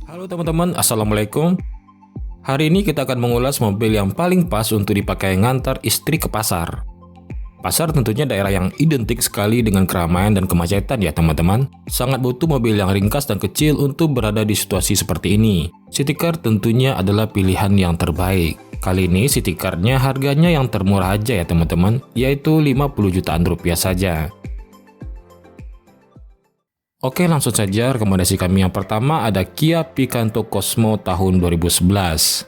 Halo teman-teman, Assalamualaikum. Hari ini kita akan mengulas mobil yang paling pas untuk dipakai ngantar istri ke pasar. Pasar tentunya daerah yang identik sekali dengan keramaian dan kemacetan ya teman-teman. Sangat butuh mobil yang ringkas dan kecil untuk berada di situasi seperti ini. City Car tentunya adalah pilihan yang terbaik. Kali ini City Car-nya harganya yang termurah aja ya teman-teman, yaitu 50 jutaan rupiah saja. Oke, langsung saja rekomendasi kami yang pertama ada Kia Picanto Cosmo tahun 2011.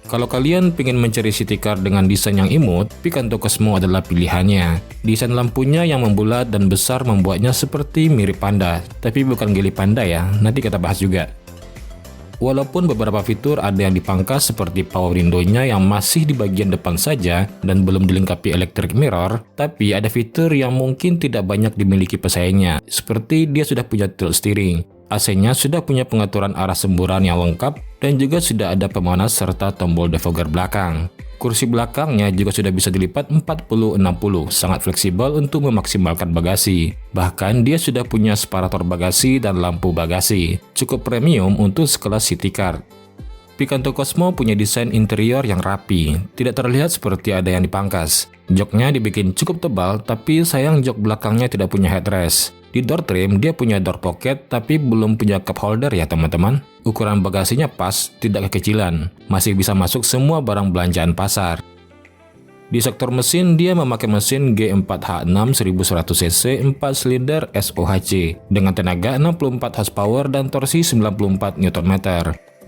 Kalau kalian ingin mencari city car dengan desain yang imut, Picanto Cosmo adalah pilihannya. Desain lampunya yang membulat dan besar membuatnya seperti mirip panda, tapi bukan geli panda ya, nanti kita bahas juga. Walaupun beberapa fitur ada yang dipangkas seperti power window-nya yang masih di bagian depan saja dan belum dilengkapi electric mirror, tapi ada fitur yang mungkin tidak banyak dimiliki pesaingnya, seperti dia sudah punya tilt steering, AC-nya sudah punya pengaturan arah semburan yang lengkap, dan juga sudah ada pemanas serta tombol defogger belakang. Kursi belakangnya juga sudah bisa dilipat 40-60, sangat fleksibel untuk memaksimalkan bagasi. Bahkan dia sudah punya separator bagasi dan lampu bagasi, cukup premium untuk sekelas city car. Picanto Cosmo punya desain interior yang rapi, tidak terlihat seperti ada yang dipangkas. Joknya dibikin cukup tebal, tapi sayang jok belakangnya tidak punya headrest. Di door trim dia punya door pocket tapi belum punya cup holder ya teman-teman. Ukuran bagasinya pas, tidak kekecilan. Masih bisa masuk semua barang belanjaan pasar. Di sektor mesin dia memakai mesin G4H6 1100cc 4 silinder SOHC dengan tenaga 64 horsepower dan torsi 94 Nm.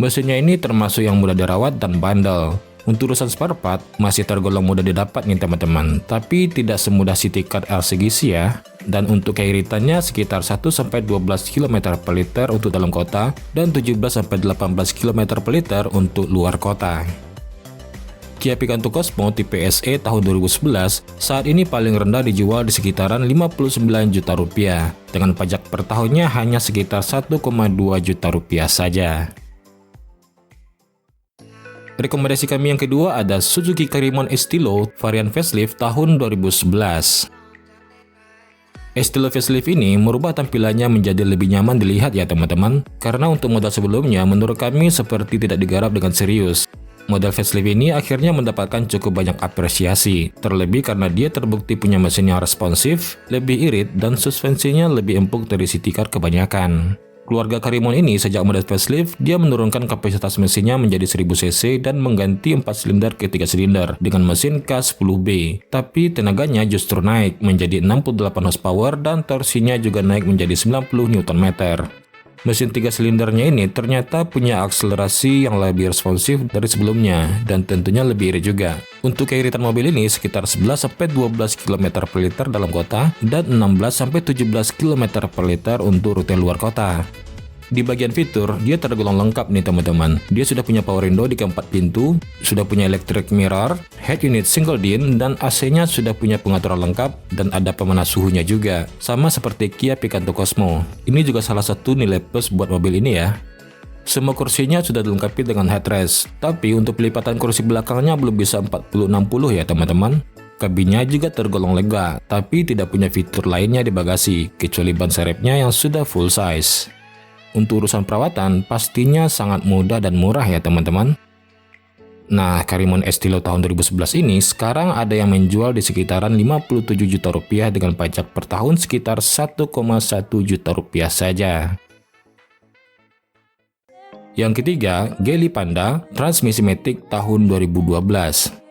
Mesinnya ini termasuk yang mudah dirawat dan bandel. Untuk urusan spare part masih tergolong mudah didapat nih teman-teman, tapi tidak semudah City Car LCGC ya. Dan untuk keiritannya sekitar 1-12 km per liter untuk dalam kota dan 17-18 km per liter untuk luar kota. Kia Picanto Cosmo tipe SE tahun 2011 saat ini paling rendah dijual di sekitaran 59 juta rupiah, dengan pajak per tahunnya hanya sekitar 1,2 juta rupiah saja. Rekomendasi kami yang kedua ada Suzuki Carryman Estilo varian facelift tahun 2011. Estilo facelift ini merubah tampilannya menjadi lebih nyaman dilihat ya teman-teman, karena untuk model sebelumnya menurut kami seperti tidak digarap dengan serius. Model facelift ini akhirnya mendapatkan cukup banyak apresiasi, terlebih karena dia terbukti punya mesin yang responsif, lebih irit, dan suspensinya lebih empuk dari city car kebanyakan. Keluarga Carryman ini sejak model facelift, dia menurunkan kapasitas mesinnya menjadi 1000 cc dan mengganti 4 silinder ke 3 silinder dengan mesin K10B. Tapi tenaganya justru naik menjadi 68 horsepower dan torsinya juga naik menjadi 90 Nm. Mesin 3 silindernya ini ternyata punya akselerasi yang lebih responsif dari sebelumnya dan tentunya lebih irit juga. Untuk keiritan mobil ini sekitar 11-12 km per liter dalam kota dan 16-17 km per liter untuk rute luar kota. Di bagian fitur, dia tergolong lengkap nih teman-teman. Dia sudah punya power window di keempat pintu, sudah punya electric mirror, head unit single din, dan AC-nya sudah punya pengaturan lengkap dan ada pemanas suhunya juga. Sama seperti Kia Picanto Cosmo. Ini juga salah satu nilai plus buat mobil ini ya. Semua kursinya sudah dilengkapi dengan headrest, tapi untuk pelipatan kursi belakangnya belum bisa 40-60 ya teman-teman. Kabinnya juga tergolong lega, tapi tidak punya fitur lainnya di bagasi, kecuali ban serepnya yang sudah full size. Untuk urusan perawatan, pastinya sangat mudah dan murah ya teman-teman. Nah, Carryman Estilo tahun 2011 ini sekarang ada yang menjual di sekitaran 57 juta rupiah dengan pajak per tahun sekitar 1,1 juta rupiah saja. Yang ketiga, Geely Panda transmisi matic tahun 2012.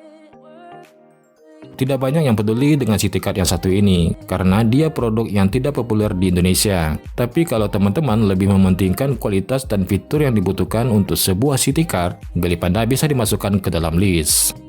Tidak banyak yang peduli dengan city car yang satu ini, karena dia produk yang tidak populer di Indonesia. Tapi kalau teman-teman lebih mementingkan kualitas dan fitur yang dibutuhkan untuk sebuah city car, Geely Panda bisa dimasukkan ke dalam list.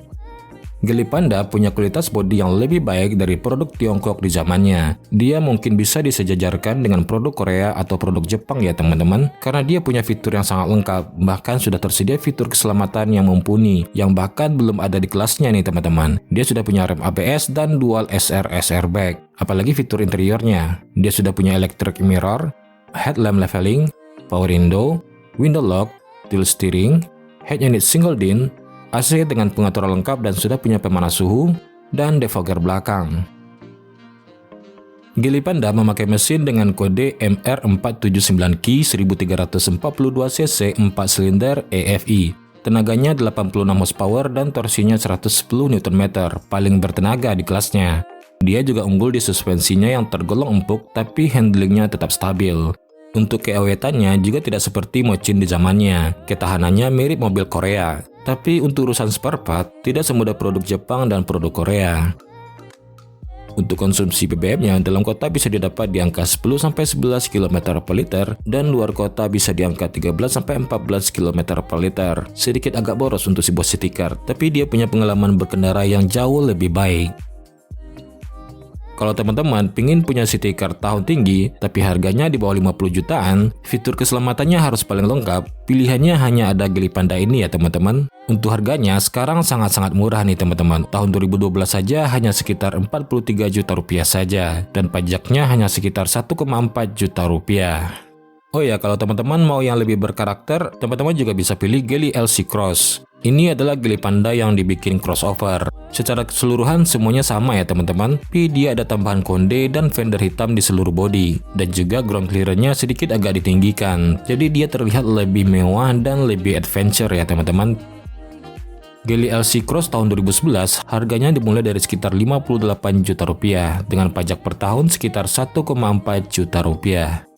Geely Panda punya kualitas bodi yang lebih baik dari produk Tiongkok di zamannya. Dia mungkin bisa disejajarkan dengan produk Korea atau produk Jepang ya teman-teman, karena dia punya fitur yang sangat lengkap, bahkan sudah tersedia fitur keselamatan yang mumpuni, yang bahkan belum ada di kelasnya nih teman-teman. Dia sudah punya rem ABS dan dual SRS airbag, apalagi fitur interiornya. Dia sudah punya electric mirror, headlamp leveling, power window lock, tilt steering, head unit single din, AC dengan pengaturan lengkap dan sudah punya pemanas suhu, dan defogger belakang. Geely Panda memakai mesin dengan kode MR479Ki 1342cc 4 silinder EFI. Tenaganya 86 horsepower dan torsinya 110 Nm, paling bertenaga di kelasnya. Dia juga unggul di suspensinya yang tergolong empuk tapi handlingnya tetap stabil. Untuk keawetannya juga tidak seperti Mochin di zamannya. Ketahanannya mirip mobil Korea. Tapi untuk urusan spare part, tidak semudah produk Jepang dan produk Korea. Untuk konsumsi BBM-nya dalam kota bisa didapat di angka 10-11 km per liter dan luar kota bisa di angka 13-14 km per liter. Sedikit agak boros untuk sebuah city car, tapi dia punya pengalaman berkendara yang jauh lebih baik. Kalau teman-teman pingin punya city car tahun tinggi, tapi harganya di bawah 50 jutaan, fitur keselamatannya harus paling lengkap, pilihannya hanya ada Geely Panda ini ya teman-teman. Untuk harganya sekarang sangat-sangat murah nih teman-teman. Tahun 2012 saja hanya sekitar 43 juta rupiah saja, dan pajaknya hanya sekitar 1,4 juta rupiah. Oh ya, kalau teman-teman mau yang lebih berkarakter, teman-teman juga bisa pilih Geely LC Cross. Ini adalah Geely Panda yang dibikin crossover. Secara keseluruhan semuanya sama ya teman-teman, tapi dia ada tambahan konde dan fender hitam di seluruh bodi. Dan juga ground clearance-nya sedikit agak ditinggikan, jadi dia terlihat lebih mewah dan lebih adventure ya teman-teman. Geely LC Cross tahun 2011 harganya dimulai dari sekitar 58 juta rupiah dengan pajak per tahun sekitar 1,4 juta rupiah.